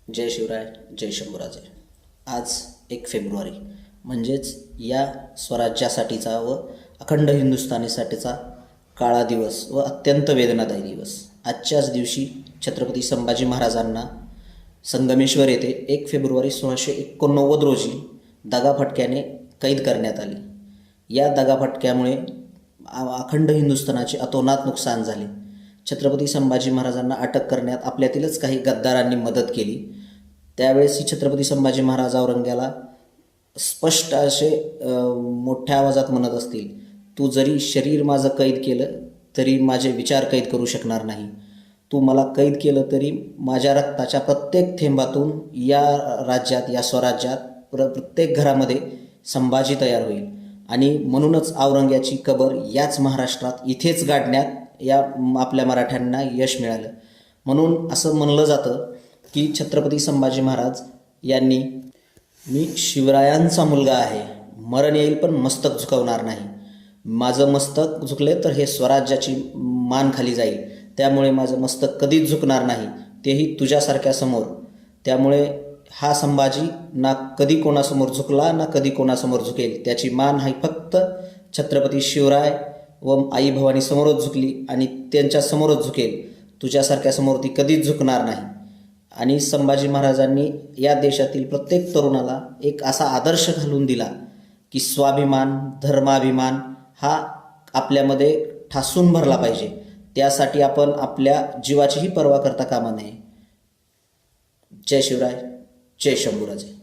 जय शिवराय, जय शंभूराजे. आज 1 फेब्रुवारी म्हणजेच या स्वराज्यासाठीचा व अखंड हिंदुस्थानीसाठीचा काळा दिवस व अत्यंत वेदनादायी दिवस. आजच्याच दिवशी छत्रपती संभाजी महाराजांना संगमेश्वर येथे 1 फेब्रुवारी 1689 रोजी दगाफटक्याने कैद करण्यात आले. या दगाफटक्यामुळे अखंड हिंदुस्थानाचे अतोनात नुकसान झाले. छत्रपती संभाजी महाराजांना अटक करण्यात आपल्यातीलच काही गद्दारांनी मदत केली. त्यावेळेस छत्रपती संभाजी महाराज औरंग्याला स्पष्ट असे मोठ्या आवाजात म्हणत असतील, तू जरी शरीर माझं कैद केलं तरी माझे विचार कैद करू शकणार नाही. तू मला कैद केलं तरी माझ्या रक्ताच्या प्रत्येक थेंबातून या राज्यात, या स्वराज्यात प्रत्येक घरामध्ये संभाजी तयार होईल. आणि म्हणूनच औरंग्याची कबर याच महाराष्ट्रात इथेच गाडण्यात या आपल्या मराठ्यांना यश मिळालं. म्हणून असं म्हणलं जातं की छत्रपती संभाजी महाराज यांनी, मी शिवरायांचा मुलगा आहे, मरण येईल पण मस्तक झुकवणार नाही. माझं मस्तक झुकले तर हे स्वराज्याची मान खाली जाईल, त्यामुळे माझं मस्तक कधीच झुकणार नाही, तेही तुझ्यासारख्या समोर. त्यामुळे हा संभाजी ना कधी कोणासमोर झुकला ना कधी कोणासमोर झुकेल. त्याची मान ही फक्त छत्रपती शिवराय व आई भवानी समोरच झुकली आणि त्यांच्या समोरच झुकेल. तुझ्यासारख्या समोर ती कधीच झुकणार नाही. आणि संभाजी महाराजांनी या देशातील प्रत्येक तरुणाला एक असा आदर्श घालून दिला की स्वाभिमान, धर्माभिमान हा आपल्यामध्ये ठासून भरला पाहिजे. त्यासाठी आपण आपल्या जीवाचीही पर्वा करता कामा नये. जय शिवराय, जय शंभूराजे.